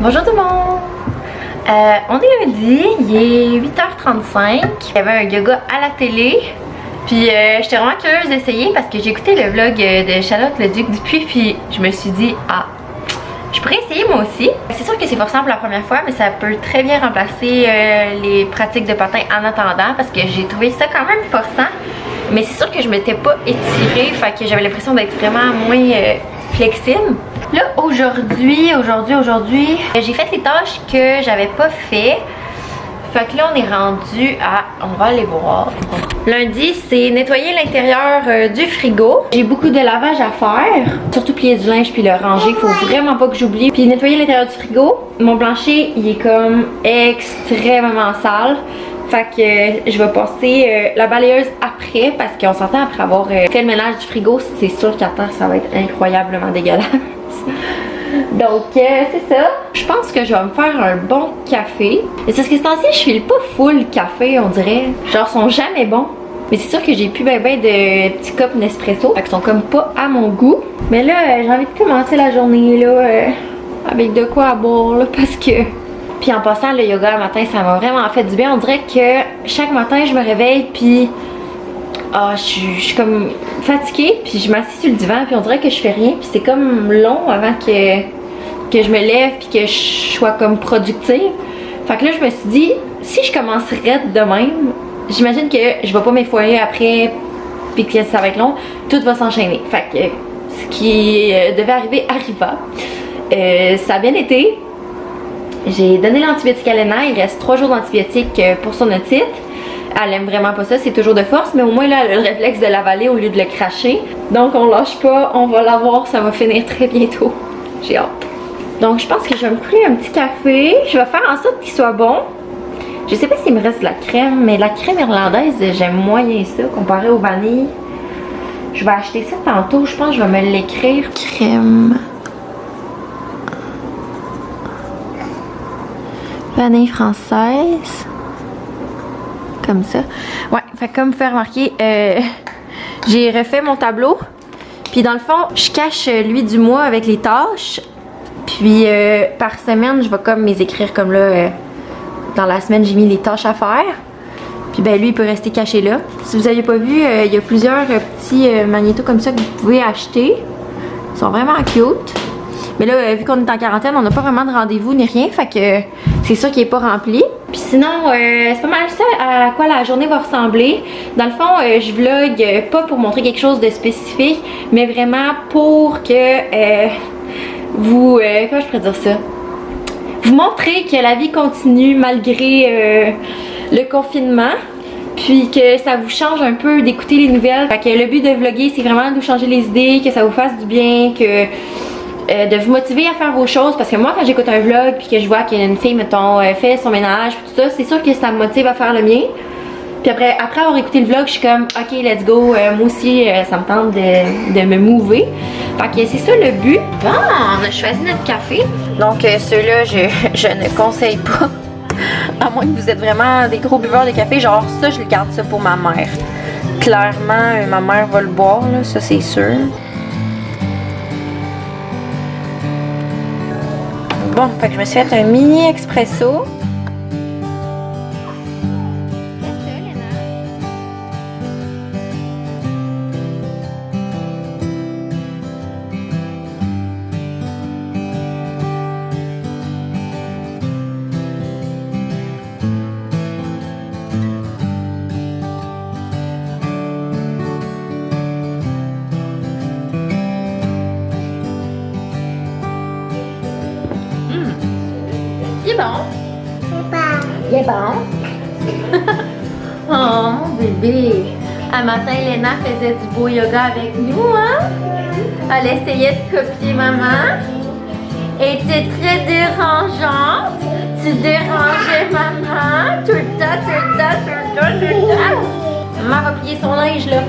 Bonjour tout le monde! On est lundi, il est 8h35. Il y avait un yoga à la télé. Puis j'étais vraiment curieuse d'essayer parce que j'ai écouté le vlog de Charlotte Leduc Dupuis. Puis je me suis dit, ah, je pourrais essayer moi aussi. C'est sûr que c'est forçant pour la première fois, mais ça peut très bien remplacer les pratiques de patin en attendant parce que j'ai trouvé ça quand même forçant. Mais c'est sûr que je m'étais pas étirée, fait que j'avais l'impression d'être vraiment moins flexible. Là, aujourd'hui, j'ai fait les tâches que j'avais pas fait. Fait que là, on est rendu à... On va aller voir. Lundi, c'est nettoyer l'intérieur du frigo. J'ai beaucoup de lavage à faire. Surtout plier du linge puis le ranger. Faut vraiment pas que j'oublie. Puis nettoyer l'intérieur du frigo. Mon plancher, il est comme extrêmement sale. Fait que je vais passer la balayeuse après parce qu'on s'entend après avoir fait le ménage du frigo. C'est sûr qu'à terre, ça va être incroyablement dégueulasse. Donc c'est ça. Je pense que je vais me faire un bon café. Et c'est ce que c'est ainsi, je file pas full café, on dirait. Genre, ils sont jamais bons. Mais c'est sûr que j'ai plus ben de petits cups Nespresso. Fait qu'ils sont comme pas à mon goût. Mais là, j'ai envie de commencer la journée là avec de quoi à boire là, parce que... Puis en passant, le yoga le matin, ça m'a vraiment fait du bien. On dirait que chaque matin, je me réveille puis... Ah, je suis comme fatiguée, puis je m'assieds sur le divan, puis on dirait que je fais rien, puis c'est comme long avant que je me lève, puis que je sois comme productive. Fait que là, je me suis dit, si je commencerais de même, j'imagine que je vais pas m'effoirer après, puis que ça va être long, tout va s'enchaîner. Fait que ce qui devait arriver arriva. Ça a bien été. J'ai donné l'antibiotique à Léna, il reste 3 jours d'antibiotique pour son otite. Elle aime vraiment pas ça, c'est toujours de force, mais au moins là, elle a le réflexe de l'avaler au lieu de le cracher. Donc on lâche pas, on va l'avoir, ça va finir très bientôt. J'ai hâte. Donc je pense que je vais me couler un petit café. Je vais faire en sorte qu'il soit bon. Je sais pas s'il me reste de la crème, mais la crème irlandaise, j'aime moyen ça comparé aux vanilles. Je vais acheter ça tantôt, je pense que je vais me l'écrire. Crème. Vanille française. Comme ça. Ouais, fait comme vous faire remarquer, j'ai refait mon tableau. Puis dans le fond, je cache lui du mois avec les tâches. Puis par semaine, je vais comme les écrire comme là. Dans la semaine, j'ai mis les tâches à faire. Puis ben lui, il peut rester caché là. Si vous n'avez pas vu, il y a plusieurs petits magnétos comme ça que vous pouvez acheter. Ils sont vraiment cute. Mais là, vu qu'on est en quarantaine, on n'a pas vraiment de rendez-vous ni rien. Fait que c'est sûr qu'il n'est pas rempli. Puis sinon, c'est pas mal ça à quoi la journée va ressembler. Dans le fond, je vlog pas pour montrer quelque chose de spécifique, mais vraiment pour que vous... comment je pourrais dire ça? Vous montrer que la vie continue malgré le confinement. Puis que ça vous change un peu d'écouter les nouvelles. Fait que le but de vlogger, c'est vraiment de vous changer les idées, que ça vous fasse du bien, que... de vous motiver à faire vos choses, parce que moi quand j'écoute un vlog puis que je vois qu'il y a une fille mettons fait son ménage tout ça, c'est sûr que ça me motive à faire le mien. Puis après avoir écouté le vlog, je suis comme, ok, let's go. Moi aussi, ça me tente de me mouver. Fait que c'est ça le but. Bon, on a choisi notre café. Donc, ceux-là, je ne conseille pas. À moins que vous êtes vraiment des gros buveurs de café. Genre, ça, je garde ça pour ma mère. Clairement, ma mère va le boire, là, ça, c'est sûr. Bon, fait que je me suis fait un mini expresso. Il est bon. Il est bon. Oh, mon bébé. Un matin, Léna faisait du beau yoga avec nous, hein? Elle essayait de copier maman. Elle était très dérangeante. Tu dérangeais maman. Tout le temps, tout le temps, tout le temps, tout le temps. Maman va plier son linge, là.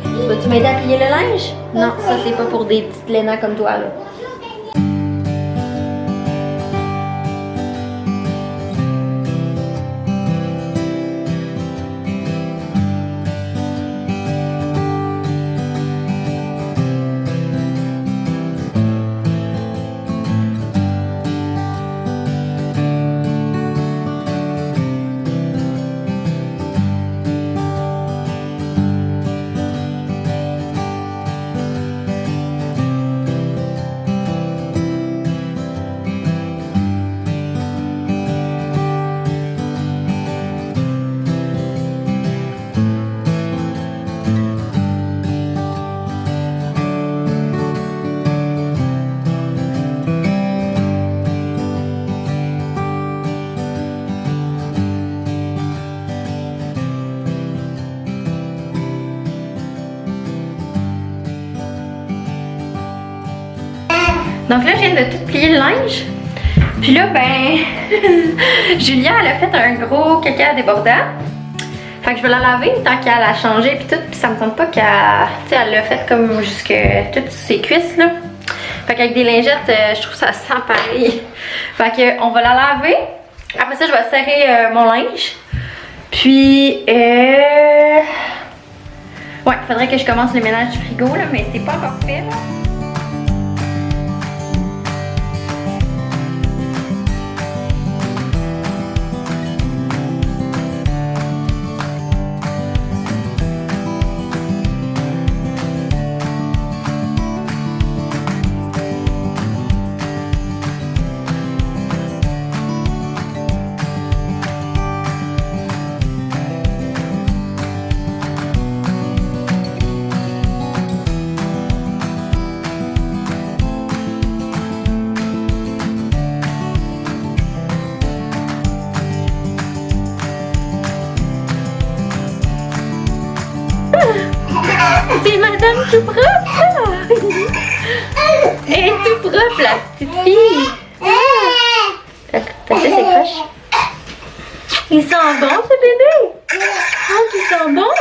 Vas-tu m'aider à plier le linge? Non, ça, c'est pas pour des petites Léna comme toi, là. Donc là, je viens de tout plier le linge. Puis là, ben, Julia, elle a fait un gros caca débordant. Fait que je vais la laver tant qu'elle a changé puis tout. Puis ça me tente pas qu'elle, tu sais, elle l'a fait comme jusque toutes ses cuisses, là. Fait qu'avec des lingettes, je trouve ça sent pareil. Fait que on va la laver. Après ça, je vais serrer mon linge. Puis, ouais, faudrait que je commence le ménage du frigo, là, mais c'est pas encore fait, là. C'est madame tout propre, ça! Elle est tout propre, la petite fille! T'as fait ses croches? Il sent bon, ce bébé! Oh, il sent bon!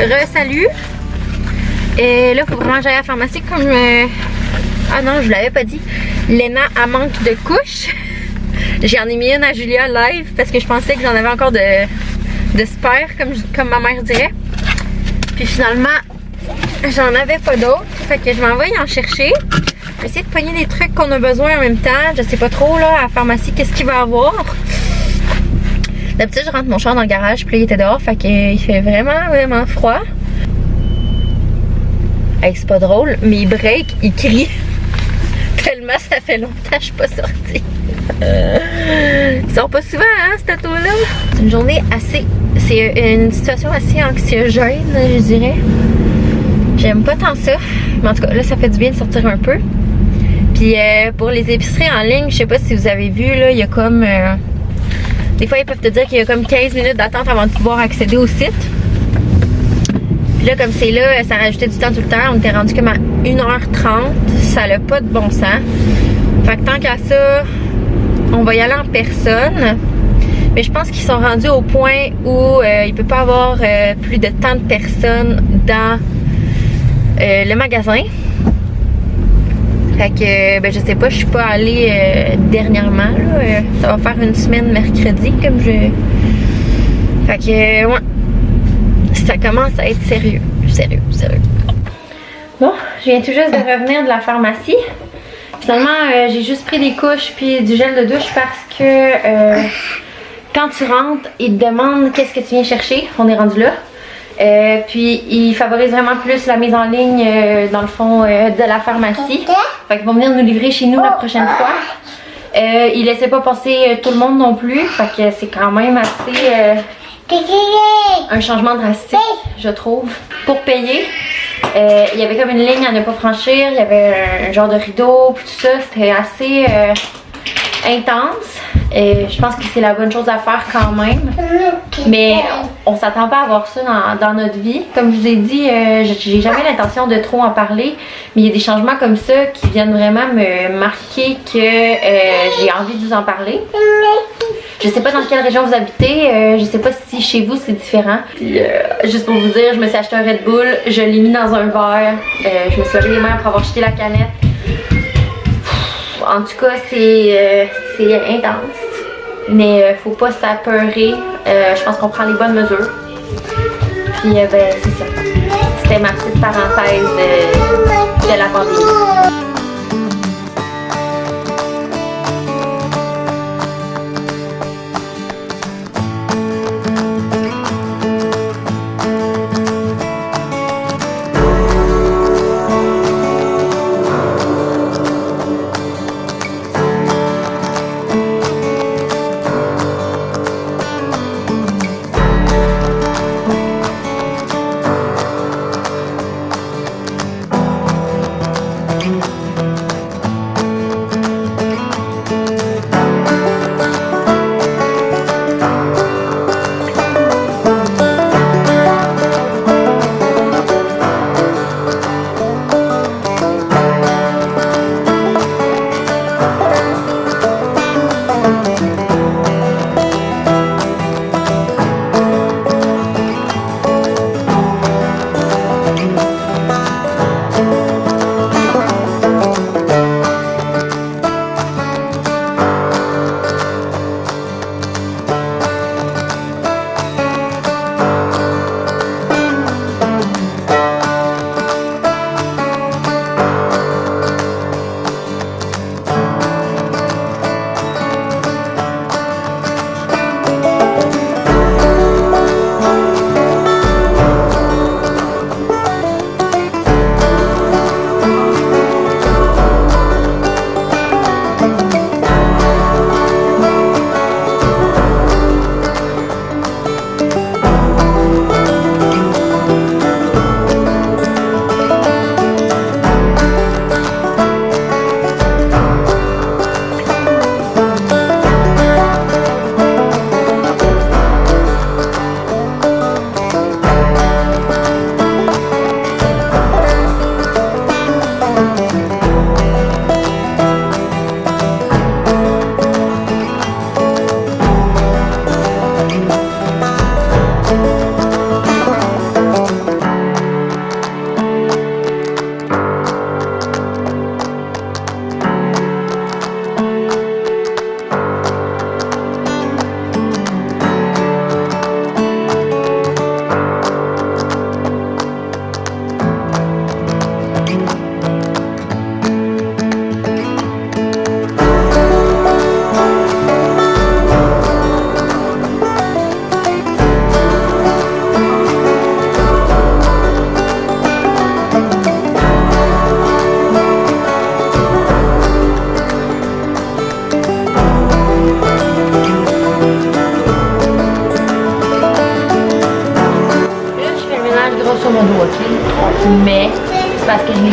Re-salut! Et là, il faut vraiment que j'aille à la pharmacie comme... Ah non, je vous l'avais pas dit. Léna, elle manque de couches. J'en ai mis une à Julia live parce que je pensais que j'en avais encore de spare, comme ma mère dirait. Puis finalement, j'en avais pas d'autres. Fait que je m'en vais en chercher. Je vais essayer de pogner des trucs qu'on a besoin en même temps. Je sais pas trop là, à la pharmacie, qu'est-ce qu'il va y avoir. D'habitude, je rentre mon char dans le garage, puis là, il était dehors. Fait qu'il fait vraiment froid. Hey, c'est pas drôle, mais il break, il crie. Tellement ça fait longtemps que je suis pas sortie. Ils sort pas souvent, hein, cette auto-là. C'est une journée assez... C'est une situation assez anxiogène, je dirais. J'aime pas tant ça. Mais en tout cas, là, ça fait du bien de sortir un peu. Puis pour les épiceries en ligne, je sais pas si vous avez vu, là, il y a comme... des fois, ils peuvent te dire qu'il y a comme 15 minutes d'attente avant de pouvoir accéder au site. Puis là, comme c'est là, ça rajoutait du temps tout le temps. On était rendu comme à 1h30. Ça n'a pas de bon sens. Fait que tant qu'à ça, on va y aller en personne. Mais je pense qu'ils sont rendus au point où il ne peut pas avoir plus de tant de personnes dans le magasin. Fait que, ben, je sais pas, je suis pas allée dernièrement. Là, ça va faire une semaine mercredi, comme je... Fait que, ouais. Ça commence à être sérieux. Sérieux. Bon, je viens tout juste de revenir de la pharmacie. Finalement, j'ai juste pris des couches puis du gel de douche parce que quand tu rentres, ils te demandent qu'est-ce que tu viens chercher. On est rendu là. Puis ils favorisent vraiment plus la mise en ligne dans le fond de la pharmacie. Fait qu'ils vont venir nous livrer chez nous la prochaine fois. Ils laissaient pas passer tout le monde non plus. Fait que c'est quand même assez un changement drastique, je trouve. Pour payer, il y avait comme une ligne à ne pas franchir. Il y avait un genre de rideau puis tout ça. C'était assez intense. Je pense que c'est la bonne chose à faire quand même. Mais on s'attend pas à avoir ça dans notre vie. Comme je vous ai dit, j'ai jamais l'intention de trop en parler. Mais il y a des changements comme ça qui viennent vraiment me marquer que j'ai envie de vous en parler. Je sais pas dans quelle région vous habitez. Je sais pas si chez vous c'est différent. Puis juste pour vous dire, je me suis acheté un Red Bull. Je l'ai mis dans un verre. Je me suis lavé les mains après avoir jeté la canette. En tout cas, c'est intense. Mais faut pas s'apeurer. Je pense qu'on prend les bonnes mesures. Puis ben, c'est ça. C'était ma petite parenthèse de la pandémie.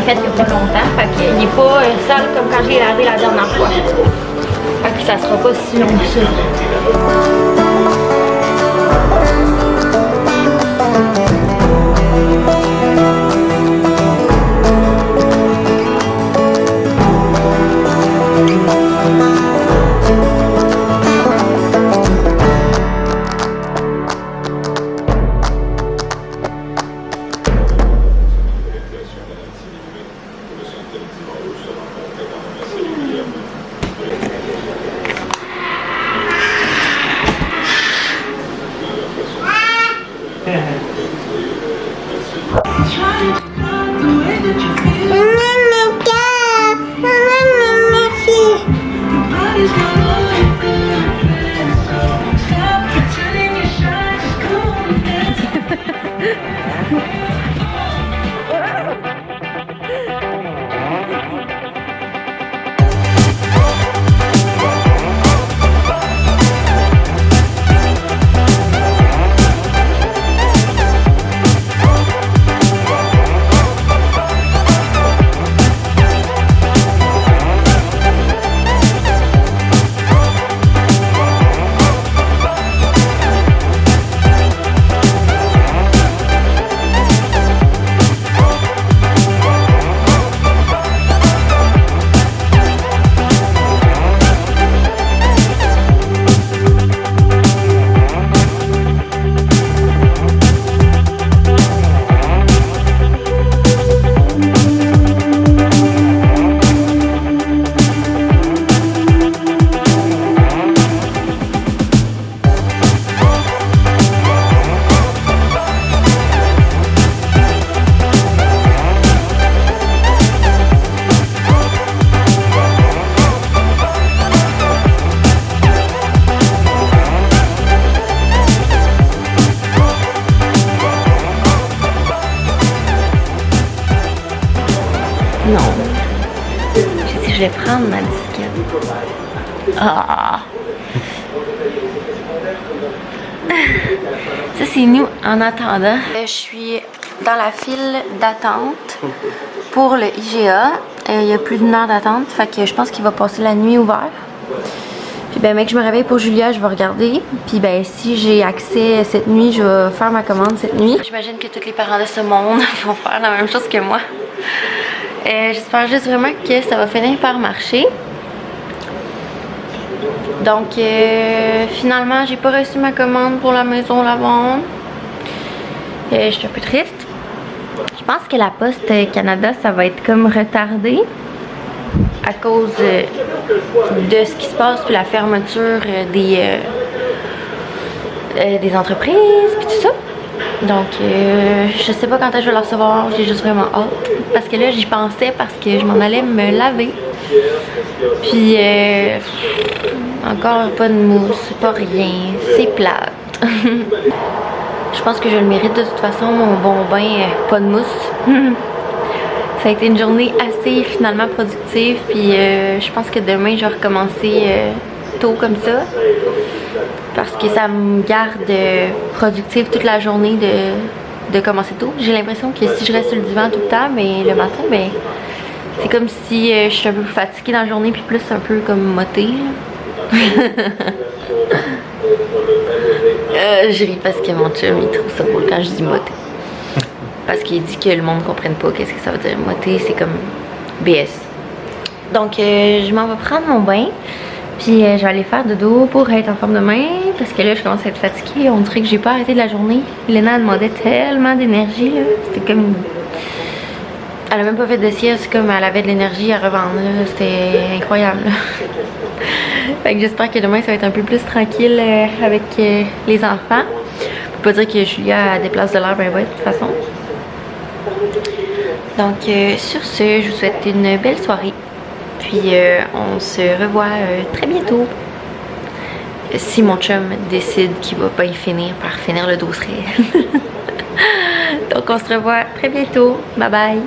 fait il n'y a pas longtemps. Fait qu'il n'est pas sale comme quand je l'ai lavé la dernière fois. Fait que ça sera pas si long que ça. Non. Je sais, je vais prendre ma disquette. Ah. Ça, c'est nous en attendant. Je suis dans la file d'attente pour le IGA. Il y a plus d'une heure d'attente. Fait que je pense qu'il va passer la nuit ouvert. Puis ben, mec, je me réveille pour Julia, je vais regarder. Puis ben, si j'ai accès cette nuit, je vais faire ma commande cette nuit. J'imagine que tous les parents de ce monde vont faire la même chose que moi. J'espère juste vraiment que ça va finir par marcher. Donc finalement j'ai pas reçu ma commande pour la maison lavande. Je suis un peu triste. Je pense que la Poste Canada ça va être comme retardé à cause de ce qui se passe puis la fermeture des entreprises puis tout ça. Donc je sais pas quand je vais la recevoir, j'ai juste vraiment hâte. Parce que là j'y pensais parce que je m'en allais me laver. Puis encore pas de mousse, pas rien, c'est plate. Je pense que je le mérite de toute façon, mon bon bain, pas de mousse. Ça a été une journée assez finalement productive. Puis je pense que demain je vais recommencer tôt comme ça. Parce que ça me garde productive toute la journée de commencer tôt. J'ai l'impression que si je reste sur le divan tout le temps, mais le matin, ben, c'est comme si je suis un peu plus fatiguée dans la journée puis plus un peu comme motée. Je ris parce que mon chum il trouve ça drôle quand je dis motée. Parce qu'il dit que le monde ne comprenne pas qu'est-ce que ça veut dire. Motée, c'est comme BS. Donc je m'en vais prendre mon bain. Puis je vais aller faire dodo pour être en forme demain. Parce que là je commence à être fatiguée. On dirait que j'ai pas arrêté de la journée. Léna demandait tellement d'énergie là. C'était comme... Elle a même pas fait de sieste, comme elle avait de l'énergie à revendre. C'était incroyable. Fait que j'espère que demain ça va être un peu plus tranquille avec les enfants. Faut pas dire que Julia a des places de l'air ben ouais de toute façon. Donc sur ce, je vous souhaite une belle soirée. Puis on se revoit très bientôt. Si mon chum décide qu'il va pas y finir par finir le dossier. Donc on se revoit très bientôt. Bye bye.